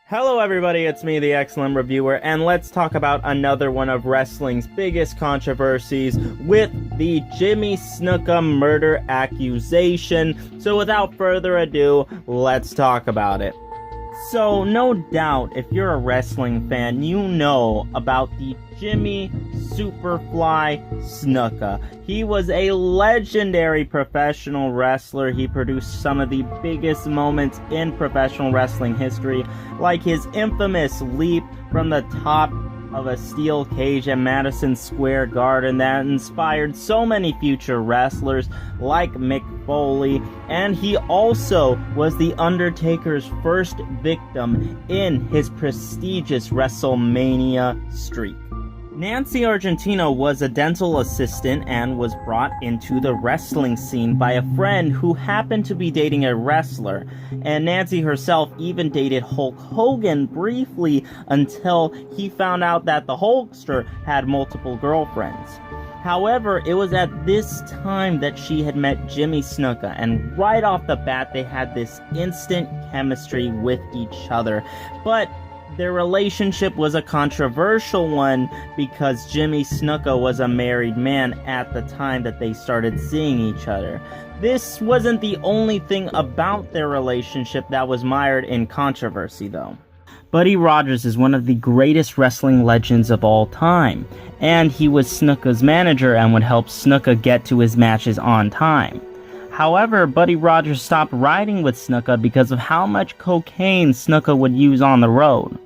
Hello everybody, it's me, the Excellent Reviewer, and let's talk about another one of wrestling's biggest controversies with the Jimmy Snuka murder accusation. So without further ado, let's talk about it. So no doubt, if you're a wrestling fan, you know about the Jimmy Superfly Snuka. He was a legendary professional wrestler. He produced some of the biggest moments in professional wrestling history, like his infamous leap from the top of a steel cage at Madison Square Garden that inspired so many future wrestlers like Mick Foley, and he also was The Undertaker's first victim in his prestigious WrestleMania streak. Nancy Argentino was a dental assistant and was brought into the wrestling scene by a friend who happened to be dating a wrestler, and Nancy herself even dated Hulk Hogan briefly until he found out that the Hulkster had multiple girlfriends. However, it was at this time that she had met Jimmy Snuka, and right off the bat they had this instant chemistry with each other. But their relationship was a controversial one because Jimmy Snuka was a married man at the time that they started seeing each other. This wasn't the only thing about their relationship that was mired in controversy, though. Buddy Rogers is one of the greatest wrestling legends of all time, and he was Snuka's manager and would help Snuka get to his matches on time. However, Buddy Rogers stopped riding with Snuka because of how much cocaine Snuka would use on the road.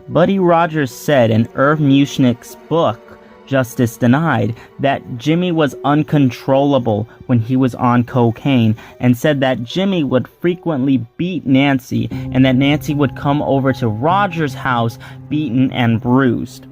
Buddy Rogers said in Irv Muchnick's book, Justice Denied, that Jimmy was uncontrollable when he was on cocaine, and said that Jimmy would frequently beat Nancy, and that Nancy would come over to Rogers' house beaten and bruised.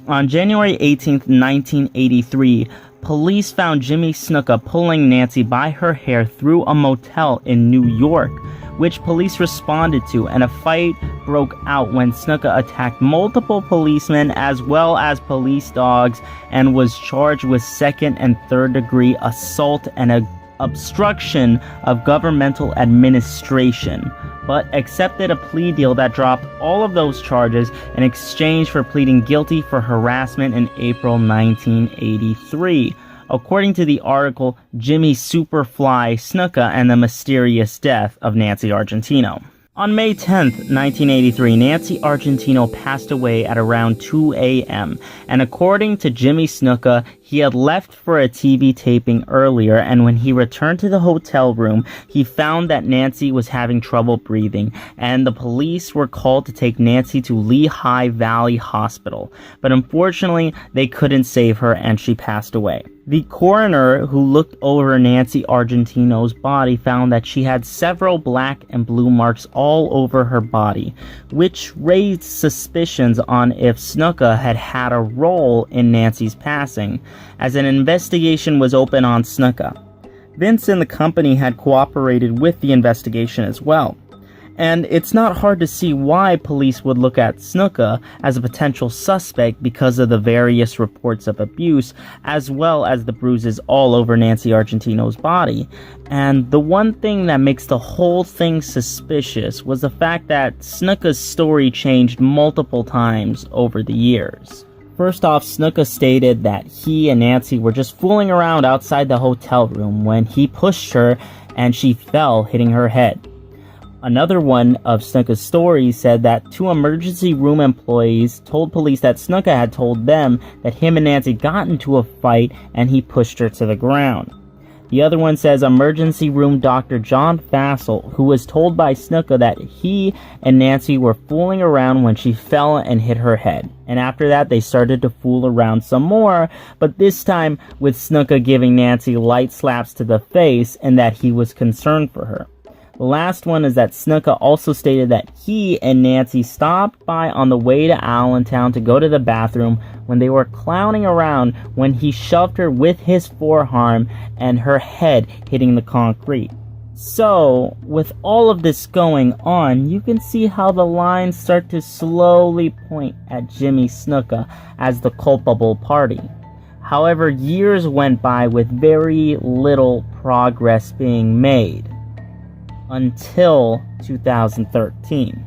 On January 18th, 1983, police found Jimmy Snuka pulling Nancy by her hair through a motel in New York, which police responded to, and a fight broke out when Snuka attacked multiple policemen as well as police dogs and was charged with second and third degree assault and obstruction of governmental administration, but accepted a plea deal that dropped all of those charges in exchange for pleading guilty for harassment in April 1983. According to the article Jimmy Superfly Snuka and the Mysterious Death of Nancy Argentino. On May 10th, 1983, Nancy Argentino passed away at around 2 a.m., and according to Jimmy Snuka, he had left for a TV taping earlier, and when he returned to the hotel room, he found that Nancy was having trouble breathing, and the police were called to take Nancy to Lehigh Valley Hospital. But unfortunately, they couldn't save her, and she passed away. The coroner who looked over Nancy Argentino's body found that she had several black and blue marks all over her body, which raised suspicions on if Snuka had had a role in Nancy's passing, as an investigation was open on Snuka. Vince and the company had cooperated with the investigation as well, and it's not hard to see why police would look at Snuka as a potential suspect because of the various reports of abuse, as well as the bruises all over Nancy Argentino's body. And the one thing that makes the whole thing suspicious was the fact that Snuka's story changed multiple times over the years. First off, Snuka stated that he and Nancy were just fooling around outside the hotel room when he pushed her and she fell, hitting her head. Another one of Snuka's stories said that two emergency room employees told police that Snuka had told them that him and Nancy got into a fight and he pushed her to the ground. The other one says emergency room doctor John Fassel, who was told by Snuka that he and Nancy were fooling around when she fell and hit her head. And after that, they started to fool around some more, but this time with Snuka giving Nancy light slaps to the face and that he was concerned for her. The last one is that Snuka also stated that he and Nancy stopped by on the way to Allentown to go to the bathroom when they were clowning around when he shoved her with his forearm and her head hitting the concrete. So, with all of this going on, you can see how the lines start to slowly point at Jimmy Snuka as the culpable party. However, years went by with very little progress being made. Until 2013.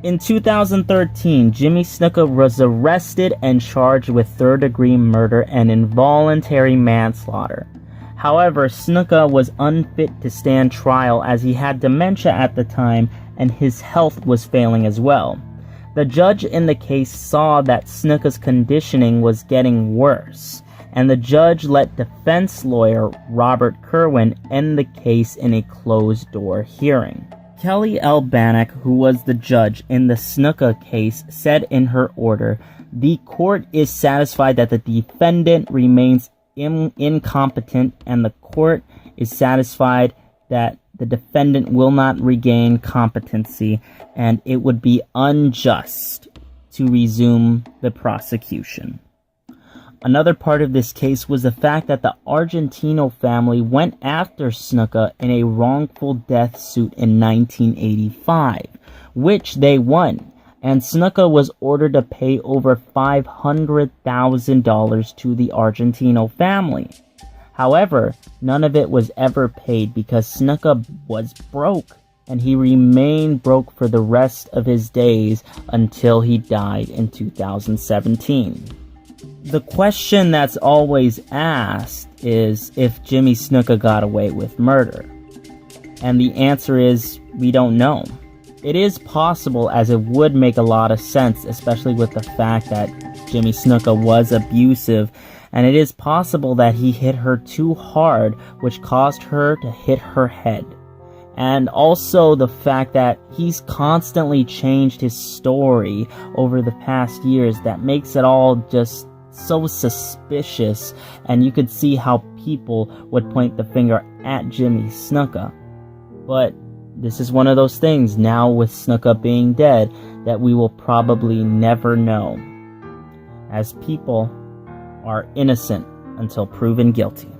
In 2013, Jimmy Snuka was arrested and charged with third-degree murder and involuntary manslaughter. However, Snuka was unfit to stand trial as he had dementia at the time and his health was failing as well. The judge in the case saw that Snuka's conditioning was getting worse, and the judge let defense lawyer Robert Kerwin end the case in a closed-door hearing. Kelly L. Bannock, who was the judge in the Snuka case, said in her order, "The court is satisfied that the defendant remains incompetent, and the court is satisfied that the defendant will not regain competency, and it would be unjust to resume the prosecution." Another part of this case was the fact that the Argentino family went after Snuka in a wrongful death suit in 1985, which they won, and Snuka was ordered to pay over $500,000 to the Argentino family. However, none of it was ever paid because Snuka was broke, and he remained broke for the rest of his days until he died in 2017. The question that's always asked is if Jimmy Snuka got away with murder. And the answer is, we don't know. It is possible, as it would make a lot of sense, especially with the fact that Jimmy Snuka was abusive, and it is possible that he hit her too hard, which caused her to hit her head. And also the fact that he's constantly changed his story over the past years that makes it all just so suspicious, and you could see how people would point the finger at Jimmy Snuka. But this is one of those things, now with Snuka being dead, that we will probably never know, as people are innocent until proven guilty.